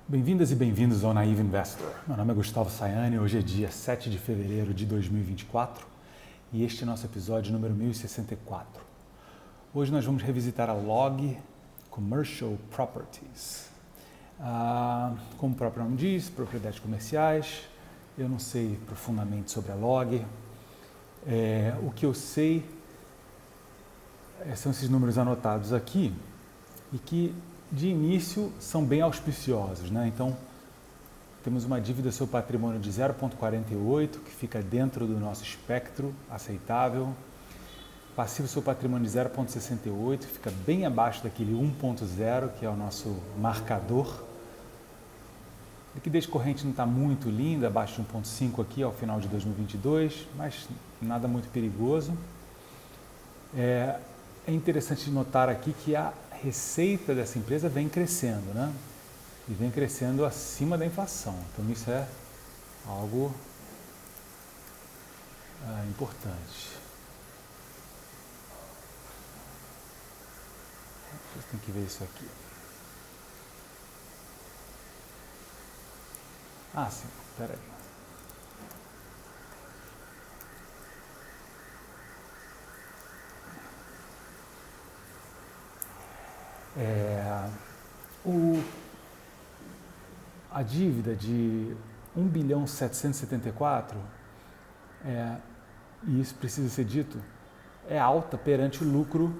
Bem-vindas e bem-vindos ao Naive Investor. Meu nome é Gustavo Sayane, hoje é dia 7 de fevereiro de 2024 e este é nosso episódio número 1064. Hoje nós vamos revisitar a Log Commercial Properties. Como o próprio nome diz, propriedades comerciais. Eu não sei profundamente sobre a Log. O que eu sei são esses números anotados aqui e que de início são bem auspiciosos, né? Então, temos uma dívida sobre patrimônio de 0,48, que fica dentro do nosso espectro aceitável. Passivo sobre patrimônio de 0,68, que fica bem abaixo daquele 1,0, que é o nosso marcador. Liquidez corrente não está muito linda, abaixo de 1,5 aqui ao final de 2022, mas nada muito perigoso. É interessante notar aqui que a receita dessa empresa vem crescendo, né? E vem crescendo acima da inflação. Então isso é algo importante. Vocês têm que ver isso aqui. Sim, peraí. A dívida de 1 bilhão 774, e isso precisa ser dito, é alta perante o lucro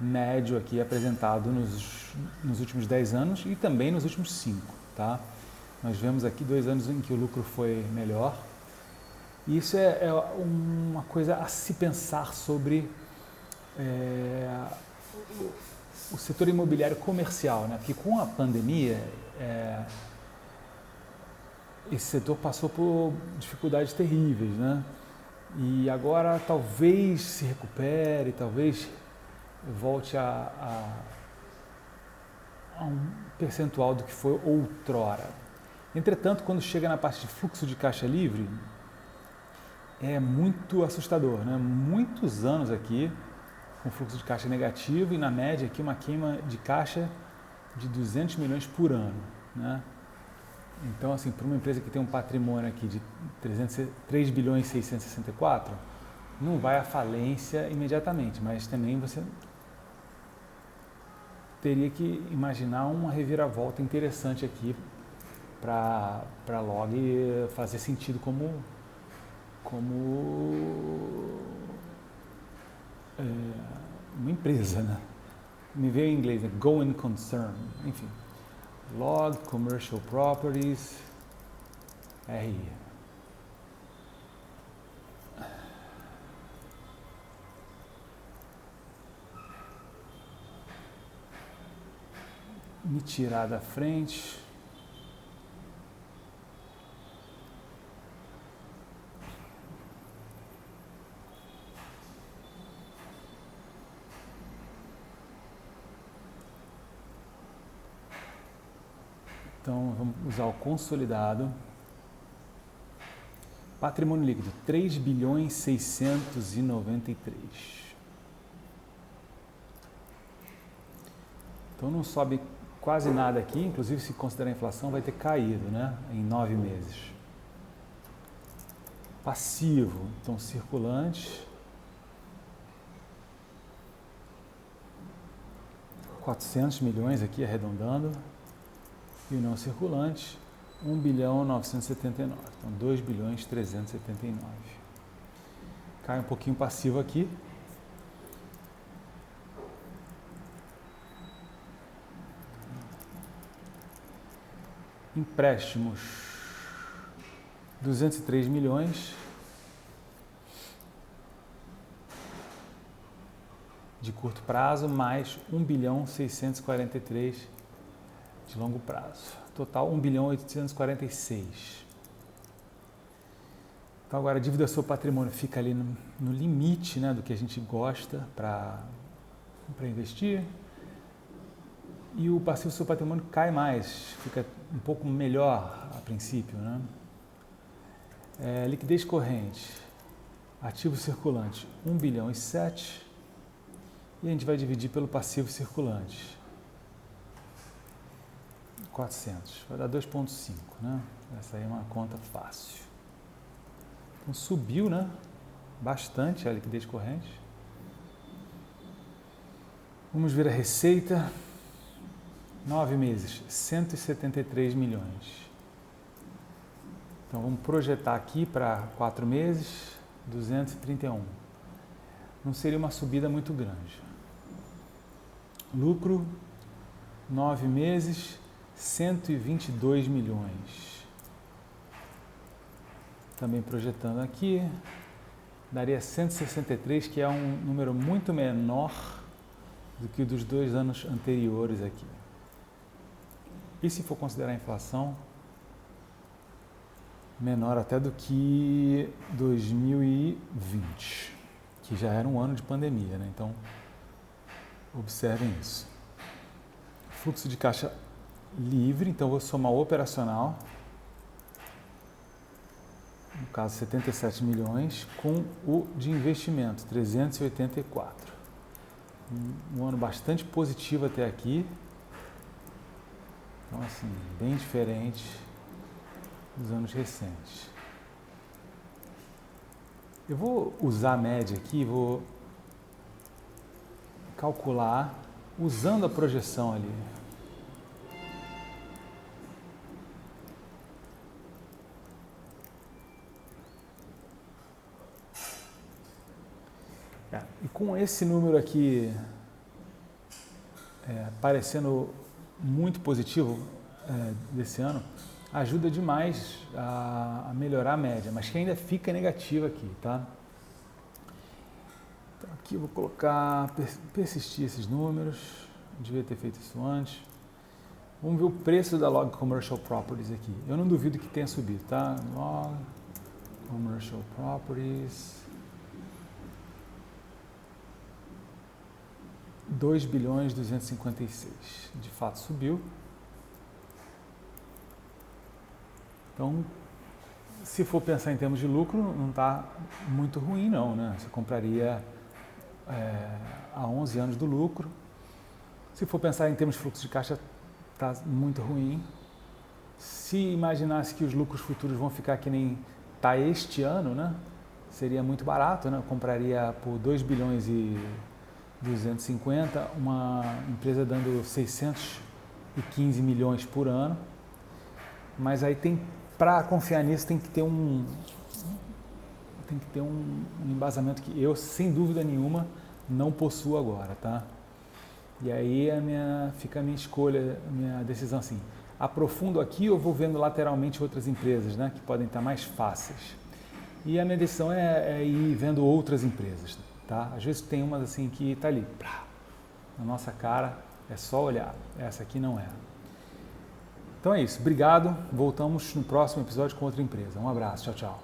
médio aqui apresentado nos últimos 10 anos e também nos últimos 5. Tá? Nós vemos aqui 2 anos em que o lucro foi melhor. E isso é uma coisa a se pensar sobre o setor imobiliário comercial, né? Porque com a pandemia, esse setor passou por dificuldades terríveis, né? E agora talvez se recupere, talvez volte a um percentual do que foi outrora. Entretanto, quando chega na parte de fluxo de caixa livre, é muito assustador, né? Muitos anos aqui com fluxo de caixa negativo e na média aqui uma queima de caixa de 200 milhões por ano, né? Então, assim, para uma empresa que tem um patrimônio aqui de 3 bilhões e 664, não vai à falência imediatamente, mas também você teria que imaginar uma reviravolta interessante aqui para a Log fazer sentido como uma empresa, né? Me veio em inglês, né? Going concern, enfim. Log Commercial Properties, RI. Me tirar da frente. Então, vamos usar o consolidado. Patrimônio líquido, 3 bilhões 693. Então, não sobe quase nada aqui, inclusive se considerar a inflação, vai ter caído, né, em 9 meses. Passivo, então circulante. 400 milhões aqui, arredondando. E o não circulante, 1 bilhão 979, então 2 bilhões 379. Cai um pouquinho passivo aqui. Empréstimos, 203 milhões. De curto prazo, mais 1 bilhão 643 de longo prazo. Total 1 bilhão 846. Então agora a dívida sobre patrimônio fica ali no limite, né, do que a gente gosta para investir. E o passivo sobre patrimônio cai mais, fica um pouco melhor a princípio, né? Liquidez corrente, ativo circulante 1 bilhão e 7. E a gente vai dividir pelo passivo circulante. 400, vai dar 2,5, né? Essa aí é uma conta fácil. Então subiu, né? Bastante a liquidez corrente. Vamos ver a receita. 9 meses, 173 milhões. Então vamos projetar aqui para 4 meses, 231. Não seria uma subida muito grande. Lucro, 9 meses, 122 milhões. Também projetando aqui, daria 163, que é um número muito menor do que o dos 2 anos anteriores aqui. E se for considerar a inflação, menor até do que 2020, que já era um ano de pandemia, né? Então, observem isso. Fluxo de caixa livre, então vou somar o operacional, no caso 77 milhões, com o de investimento, 384. Um ano bastante positivo até aqui. Então, assim, bem diferente dos anos recentes. Eu vou usar a média aqui, vou calcular usando a projeção ali. E com esse número aqui parecendo muito positivo desse ano, ajuda demais a melhorar a média, mas que ainda fica negativa aqui, tá? Então aqui eu vou colocar, persistir esses números, devia ter feito isso antes. Vamos ver o preço da Log Commercial Properties aqui. Eu não duvido que tenha subido, tá? Log Commercial Properties. 2 bilhões 256. De fato subiu. Então, se for pensar em termos de lucro, não está muito ruim não, né? Você compraria há 11 anos do lucro. Se for pensar em termos de fluxo de caixa, está muito ruim. Se imaginasse que os lucros futuros vão ficar que nem está este ano, né? Seria muito barato, né? Eu compraria por 2 bilhões e 250, uma empresa dando 615 milhões por ano. Mas aí para confiar nisso tem que ter um embasamento que eu, sem dúvida nenhuma, não possuo agora, tá? E aí fica a minha escolha, a minha decisão assim, aprofundo aqui ou vou vendo lateralmente outras empresas, né, que podem estar mais fáceis. E a minha decisão é ir vendo outras empresas, tá? Às vezes tem umas assim que está ali, na nossa cara, é só olhar, essa aqui não é. Então é isso, obrigado, voltamos no próximo episódio com outra empresa. Um abraço, tchau, tchau.